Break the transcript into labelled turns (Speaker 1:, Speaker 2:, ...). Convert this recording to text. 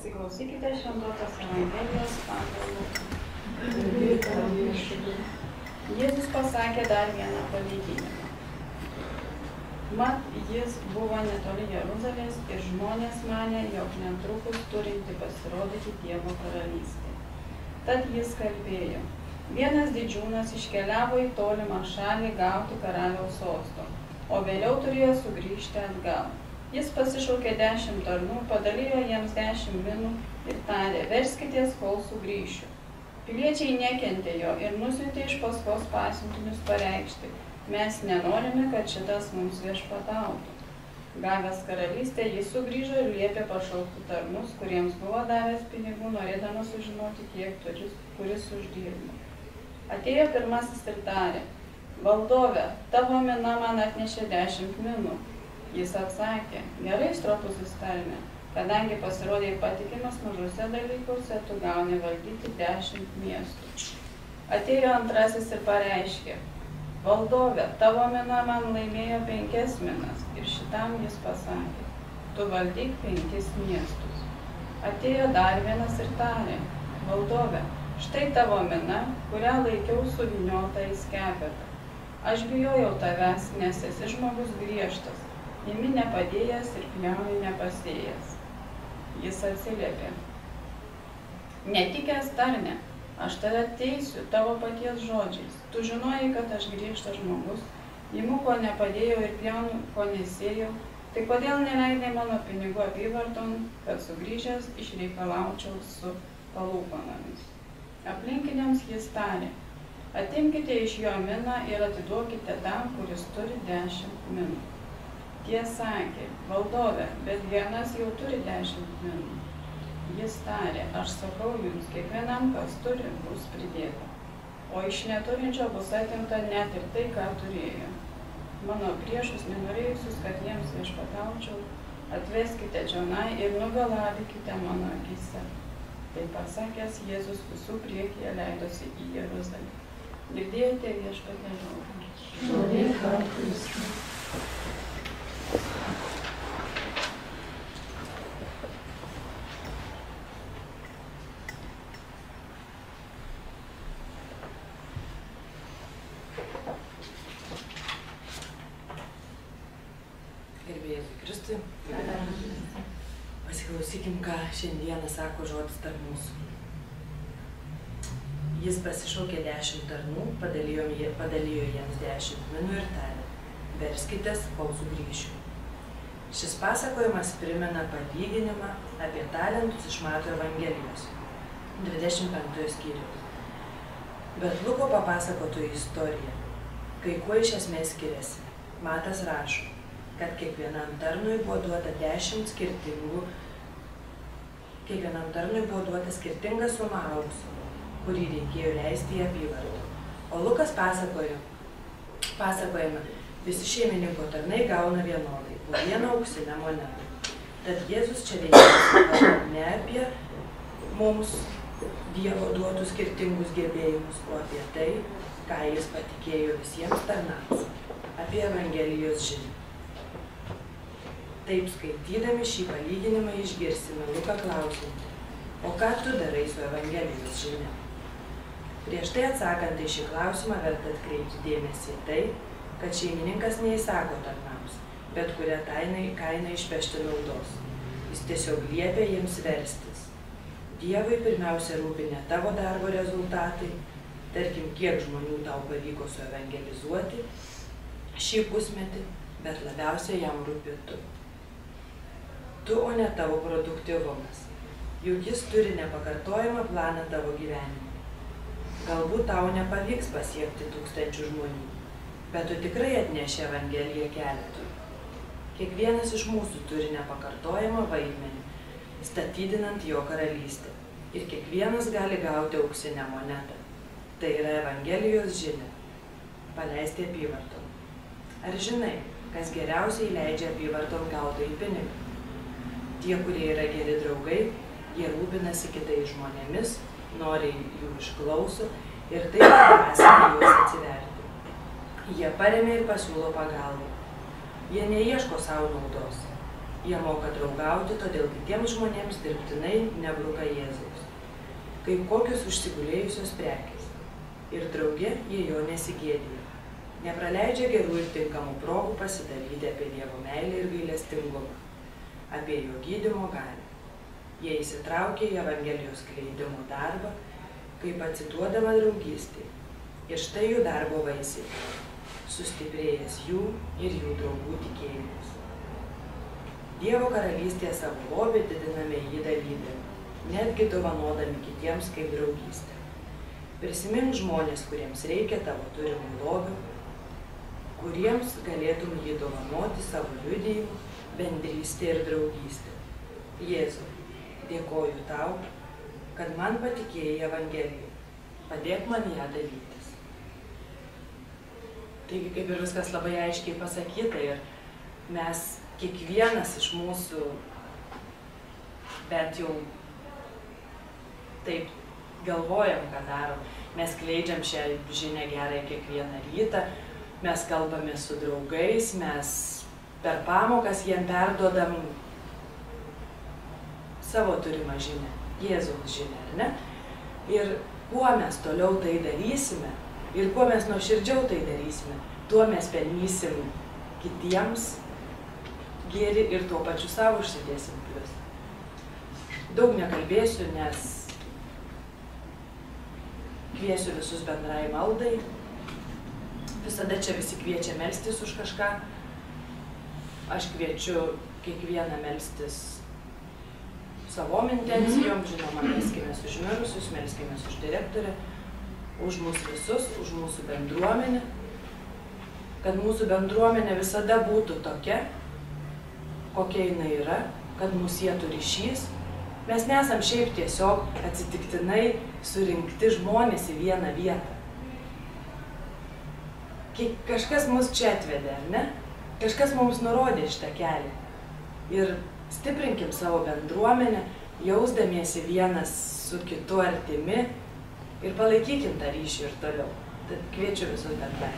Speaker 1: Pasiklausykite Šventosios Evangelijos pagal Luką. Jėzus pasakė dar vieną palyginimą. Mat, jis buvo netoli Jeruzalės ir žmonės manė, jog netrukus turinti pasirodyti Dievo karalystė. Tad jis kalbėjo. Vienas didžiūnas iškeliavo į tolimą šalį gauti karaliaus sosto, o vėliau turėjo sugrįžti atgal. Jis pasišaukė 10 tarnų, padalijo jiems 10 minų ir tarė, verskitės, kol sugrįšiu. Piliečiai nekentė jo ir nusiuntė iš paskos pasiuntinius pareikšti, mes nenorime, kad šitas mums viešpatautų. Gavęs karalystę, jis sugrįžo ir liepė pašaukti tarnus, kuriems buvo davęs pinigų, norėdamas sužinoti, kiek kuris uždirbo. Atėjo pirmasis ir tarė, valdove, tavo mina man atnešė 10 minų. Jis atsakė, gerai, stropusis tarne, kadangi pasirodė patikimas mažose dalykuose, tu gauni valdyti 10 miestų. Atėjo antrasis ir pareiškė, valdove, tavo mina man laimėjo 5 minas. Ir šitam jis pasakė, tu valdyk 5 miestus. Atėjo dar vienas ir tarė, valdove, štai tavo mina, kurią laikiau suvyniotą į skepetą. Aš bijojau tavęs, nes esi žmogus griežtas, imi nepadėjęs ir pjauni nepasėjęs. Jis atsiliepė, netikęs tarne, aš tave teisiu tavo paties žodžiais. Tu žinojai, kad aš griežtas žmogus, imu, ko nepadėjau ir pjaunu, ko nesėjau, tai kodėl neleidai mano pinigų apyvarton, kad sugrįžęs išreikalaučiau su palūkanomis. Aplinkiniams jis tarė, atimkite iš jo miną ir atiduokite tam, kuris turi 10 minų. Tie sakė, valdove, bet vienas jau turi 10 minų. Jis tarė, aš sakau jums, kiekvienam, kas turi, bus pridėta, o iš neturinčio bus atimta net ir tai, ką turėjo. Mano priešus nenorėjusius, kad jiems viešpataučiau, atveskite čionai ir nugalabykite mano akyse. Tai pasakęs, Jėzus visų priekyje leidosi į Jeruzalę. Girdėjote viešpatie žodį.
Speaker 2: Gerbėjai Kristui. Pasiklausykim, ką šiandieną sako žodis tarp mūsų. Jis pasišaukė 10 tarnų, padalijo jiems 10 minų ir tarė, verskitės, kol sugrįšiu. Šis pasakojimas primena palyginimą apie talentus iš Mato Evangelijos, 25 skyriaus. Bet Luko papasakotoji istorija, kai kuo iš esmės skiriasi. Matas rašo, kad kiekvienam tarnui buvo duota 10 skirtinga suma aukso, kurį reikėjo leisti į apyvartą. O Lukas pasakojama, visi šeimininko tarnai gauna vienodai, po 1 auksinę monetą. Tad Jėzus čia veikia ne apie mums Dievo duotus skirtingus gebėjimus, o apie tai, ką jis patikėjo visiems tarnams, apie Evangelijos žinią. Taip skaitydami šį palyginimą išgirsime Luką klausimą, o ką tu darai su Evangelijos žinia? Prieš tai atsakant į šį klausimą verta atkreipti dėmesį į tai, kad šeimininkas neįsako tarnams, bet kurią kainą išpešti naudos. Jis tiesiog liepia jiems verstis. Dievui pirmiausia rūpi ne tavo darbo rezultatai, tarkim, kiek žmonių tau pavyko suevangelizuoti šį pusmetį, bet labiausiai jam rūpi tu. Tu, o ne tavo produktyvumas. Juk jis turi nepakartojamą planą tavo gyvenimui. Galbūt tau nepavyks pasiekti 1000 žmonių, bet tu tikrai atneši Evangeliją keletui. Kiekvienas iš mūsų turi nepakartojamą vaidmenį, statydinant jo karalystę. Ir kiekvienas gali gauti auksinę monetą. Tai yra Evangelijos žinia. Paleisti apyvarton. Ar žinai, kas geriausiai leidžia apyvarton gautą į pinigą? Tie, kurie yra geri draugai, jie rūpinasi kitais žmonėmis, noriai jų išklauso ir taip drąsina juos atsiverti. Jie paremia ir pasiūlo pagalbą. Jie neieško savo naudos. Jie moka draugauti, todėl kitiems žmonėms dirbtinai nebruka Jėzaus, kaip kokius užsigulėjusios prekės. Ir drauge jie jo nesigėdija. Nepraleidžia gerų ir tinkamų progų pasidalyti apie Dievo meilę ir gailestingumą, apie jo gydymo galią. Jie įsitraukia į Evangelijos skleidimo darbą, kaip atsiduodama draugystei. Ir štai jų darbo vaisiai, sustiprėjęs jų ir jų draugų tikėjimas. Dievo karalystėje savo lobį didiname jį dalydami, netgi dovanodami kitiems kaip draugystę. Prisimink žmonės, kuriems reikia tavo turimų lobių, kuriems galėtum jį dovanoti savo liudijimu, bendrystė ir draugystė. Jėzau, dėkoju tau, kad man patikėjai Evangeliją. Padėk man ją dalytis. Taigi, kaip ir viskas labai aiškiai pasakyta, ir mes kiekvienas iš mūsų, bent jau taip galvojam, ką darom. Mes skleidžiam šią žinią gerąją kiekvieną rytą, mes kalbame su draugais, mes per pamokas jiem perduodam savo turimą žinią, Jėzaus žinią, ar ne? Ir kuo mes toliau tai darysime, ir kuo mes nuoširdžiau tai darysime, tuo mes pelnysim kitiems gėrį ir tuo pačiu savo užsidėsim plius. Daug nekalbėsiu, nes kviesiu visus bendrai maldai. Visada čia visi kviečia melstis už kažką. Aš kviečiu kiekvieną melstis savom intencijom. Žinoma, melskimės už mirusius, melskimės už direktorę, už mus visus, už mūsų bendruomenę. Kad mūsų bendruomenė visada būtų tokia, kokia jinai yra, kad mus sietų ryšys. Mes nesam šiaip tiesiog atsitiktinai surinkti žmonės į vieną vietą. Kažkas mus čia atvedė, ar ne? Kažkas mums nurodė šitą kelią. Ir stiprinkim savo bendruomenę, jausdamiesi vienas su kitu artimi ir palaikykim tą ryšį ir toliau. Tad kviečiu visus bendrai.